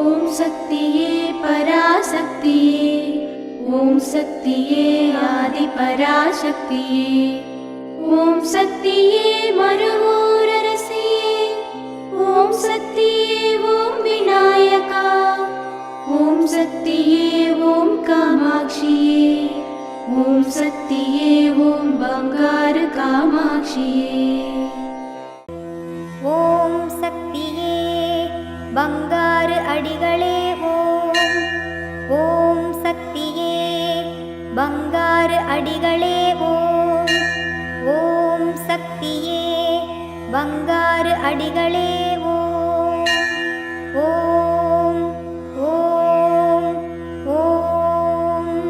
ஓம் சக்தியே பராசக்தியே, ஓம் சக்தியே ஆதி பராசக்தியே, ஓம் சக்தியே மறுவூரரசியே, ஓம் சக்தியே ஓம் விநாயகா, ஓம் சக்தியே ஓம் காமாட்சியே, ஓம் சக்தியே ஓம் பங்காரு காமாட்சியே. ஓம் சக்தியே பங்காரு அடிகளே ஓம், ஓம் சக்தியே பங்காரு அடிகளே ஓம், ஓம் சக்தியே பங்காரு அடிகளே ஓம், ஓம் ஓம் ஓம்.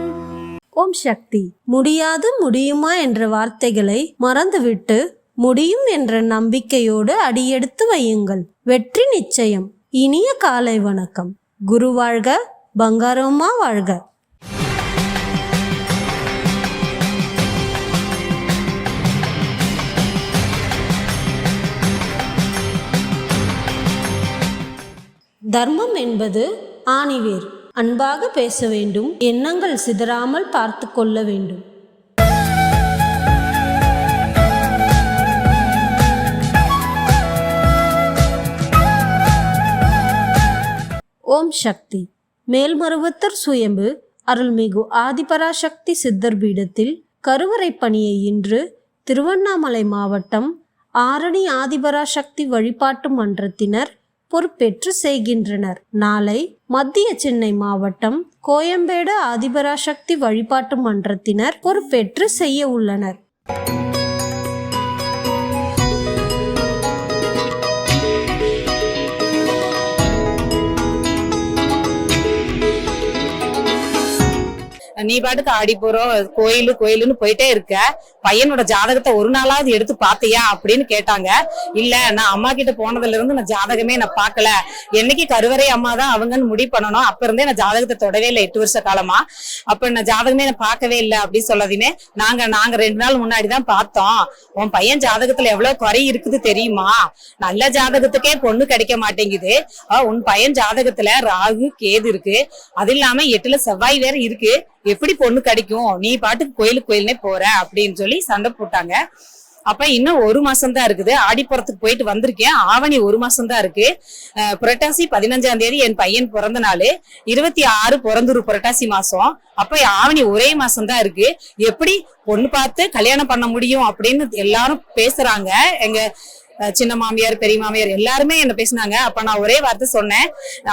ஓம் சக்தி. முடியாது முடியுமா என்ற வார்த்தைகளை மறந்துவிட்டு முடியும் என்ற நம்பிக்கையோடு அடியெடுத்து வையுங்கள். வெற்றி நிச்சயம். இனிய காலை வணக்கம். குரு வாழ்க, பங்காரம்மா வாழ்க. தர்மம் என்பது ஆணிவேர். அன்பாக பேச வேண்டும், எண்ணங்கள் சிதறாமல் பார்த்து கொள்ள வேண்டும். ஓம் சக்தி. மேல்மருவத்தூர் சுயம்பு அருள்மிகு ஆதிபராசக்தி சித்தர் பீடத்தில் கருவறை பணியை இன்று திருவண்ணாமலை மாவட்டம் ஆரணி ஆதிபராசக்தி வழிபாட்டு மன்றத்தினர் பொறுப்பேற்று செய்கின்றனர். நாளை மத்திய சென்னை மாவட்டம் கோயம்பேடு ஆதிபராசக்தி வழிபாட்டு மன்றத்தினர் பொறுப்பேற்று செய்ய உள்ளனர். நீ பாட்டுக்கு ஆடி போறோம் கோயிலுன்னு போயிட்டே இருக்க, பையனோட ஜாதகத்தை ஒரு நாளாவது எடுத்து பாத்தியா அப்படின்னு கேட்டாங்க. இல்ல, நான் அம்மா கிட்ட போனதுல இருந்து நான் ஜாதகமே நான் பாக்கல, என்னைக்கு கருவறை அம்மா தான் அவங்கன்னு முடிவு பண்ணணும், அப்ப இருந்தே நான் ஜாதகத்தை தொடவே இல்லை 8 வருஷ காலமா. அப்ப நான் ஜாதகமே நான் பார்க்கவே இல்லை அப்படின்னு சொல்லாதீமே. நாங்க 2 நாள் முன்னாடிதான் பார்த்தோம். உன் பையன் ஜாதகத்துல எவ்வளவு குறை இருக்குது தெரியுமா? நல்ல ஜாதகத்துக்கே பொண்ணு கிடைக்க மாட்டேங்குது. உன் பையன் ஜாதகத்துல ராகு கேது இருக்கு, அது இல்லாம 8ல செவ்வாய் வேற இருக்கு, எப்படி பொண்ணு கிடைக்கும்? நீ பாட்டுக்கு கோயிலுக்குன்னே போற அப்படின்னு சொல்லி சண்டை போட்டாங்க. அப்ப இன்னும் 1 மாசம் தான் இருக்குது. ஆடிப்புறத்துக்கு போயிட்டு வந்திருக்கேன். ஆவணி 1 மாசம் தான் இருக்கு. புரட்டாசி 15ஆம் தேதி என் பையன் பிறந்த நாள், 26 பிறந்துரு புரட்டாசி மாசம். அப்ப ஆவணி ஒரே மாசம் தான் இருக்கு. எப்படி பொண்ணு பார்த்து கல்யாணம் பண்ண முடியும் அப்படின்னு எல்லாரும் பேசுறாங்க. எங்க சின்ன மாமியார், பெரிய மாமியார் எல்லாருமே என்ன பேசினாங்க. அப்ப நான் ஒரே வார்த்தை சொன்னேன்.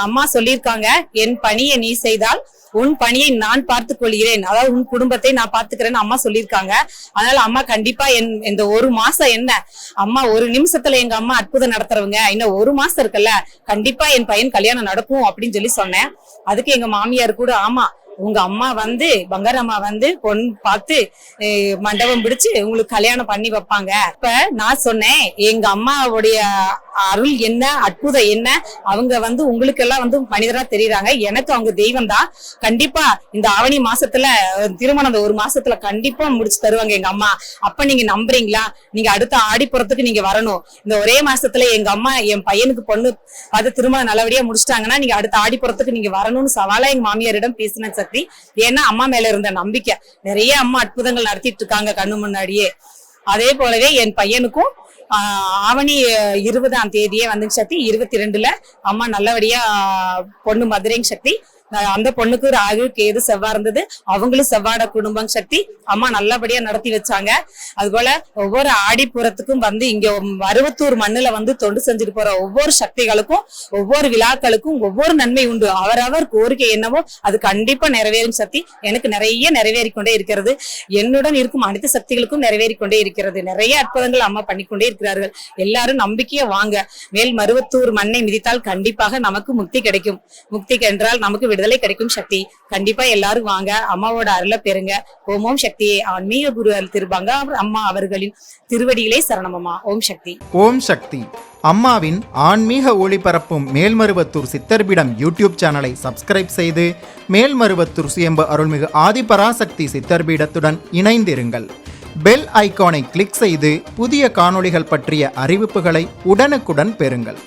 அம்மா சொல்லியிருக்காங்க, என் பணியை நீ செய்தால் உன் பணியை நான் பார்த்துக் கொள்கிறேன், அதாவது உன் குடும்பத்தை நான் பார்த்துக்கிறேன்னு அம்மா சொல்லியிருக்காங்க. அதனால அம்மா கண்டிப்பா இந்த 1 மாசம் என்ன, அம்மா 1 நிமிஷத்துல எங்க அம்மா அற்புதம் நடத்துறவங்க, இன்னும் 1 மாசம் இருக்குல்ல, கண்டிப்பா என் பையன் கல்யாணம் நடக்கும் அப்படின்னு சொல்லி சொன்னேன். அதுக்கு எங்க மாமியார் கூட, ஆமா உங்க அம்மா பங்காரம்மா பொண்ணு பார்த்து மண்டபம் பிடிச்சு உங்களுக்கு கல்யாணம் பண்ணி வைப்பாங்க. இப்ப நான் சொன்னேன், எங்க அம்மாவுடைய அருள் என்ன, அற்புதம் என்ன, அவங்க உங்களுக்கு எல்லாம் மனிதரா தெரியுறாங்க, எனக்கு அவங்க தெய்வம் தான். கண்டிப்பா இந்த ஆவணி மாசத்துல திருமணம் 1 மாசத்துல கண்டிப்பா முடிச்சு தருவாங்க எங்க அம்மா. அப்ப நீங்க நம்புறீங்களா? நீங்க அடுத்த ஆடிப்புறத்துக்கு நீங்க வரணும். இந்த ஒரே மாசத்துல எங்க அம்மா என் பையனுக்கு பொண்ணு பார்த்து திருமணம் நல்லபடியா முடிச்சிட்டாங்கன்னா நீங்க அடுத்த ஆடிப்புறத்துக்கு நீங்க வரணும்னு சவாலா எங்க மாமியாரிடம் பேசின சக்தி. ஏன்னா அம்மா மேல இருந்த நம்பிக்கை. நிறைய அம்மா அற்புதங்கள் நடத்திட்டு இருக்காங்க கண்ணு முன்னாடியே. அதே போலவே என் பையனுக்கும் ஆவணி 20ஆம் தேதியே சக்தி, 22ல அம்மா நல்லபடியா பொண்ணு மதுரைங்க சக்தி. அந்த பொண்ணுக்கு ராகு கேது செவ்வாய் இருந்தது, அவங்களும் செவ்வாட குடும்பம் சக்தி. அம்மா நல்லபடியா நடத்தி வச்சாங்க. அது போல ஒவ்வொரு ஆடிப்புறத்துக்கும் இங்க மருவத்தூர் மண்ணுல தொண்டு செஞ்சுட்டு போற ஒவ்வொரு சக்திகளுக்கும் ஒவ்வொரு விழாக்களுக்கும் ஒவ்வொரு நன்மை உண்டு. அவரவர் கோரிக்கை என்னவோ அது கண்டிப்பா நிறைவேறும் சக்தி. எனக்கு நிறைய நிறைவேறிக்கொண்டே இருக்கிறது. என்னுடன் இருக்கும் அனைத்து சக்திகளுக்கும் நிறைவேறிக்கொண்டே இருக்கிறது. நிறைய அற்புதங்கள் அம்மா பண்ணிக்கொண்டே இருக்கிறார்கள். எல்லாரும் நம்பிக்கையா வாங்க. மேல் மருவத்தூர் மண்ணை மிதித்தால் கண்டிப்பாக நமக்கு முக்தி கிடைக்கும். முக்தி என்றால் நமக்கு விடுதலை கிடைக்கும் சக்தி. கண்டிப்பா எல்லாரும் வாங்க, அம்மாவோட அருளை பெறுங்க. ஓம் சக்தியே. ஆன்மீக குரு திரு பங்காரு அம்மா அவர்களின் திருவடிகளே சரணமம்மா. ஓம் சக்தி. ஓம் சக்தி. அம்மாவின் ஆன்மீக ஒளிபரப்பும் மேல்மருவத்தூர் சித்தர்பீடம் யூடியூப் சேனலை சப்ஸ்கிரைப் செய்து மேல்மருவத்தூர் சுயம்பு அருள்மிகு ஆதிபராசக்தி சித்தர்பீடத்துடன் இணைந்திருங்கள். பெல் ஐகானை கிளிக் செய்து புதிய காணொளிகள் பற்றிய அறிவிப்புகளை உடனுக்குடன் பெறுங்கள்.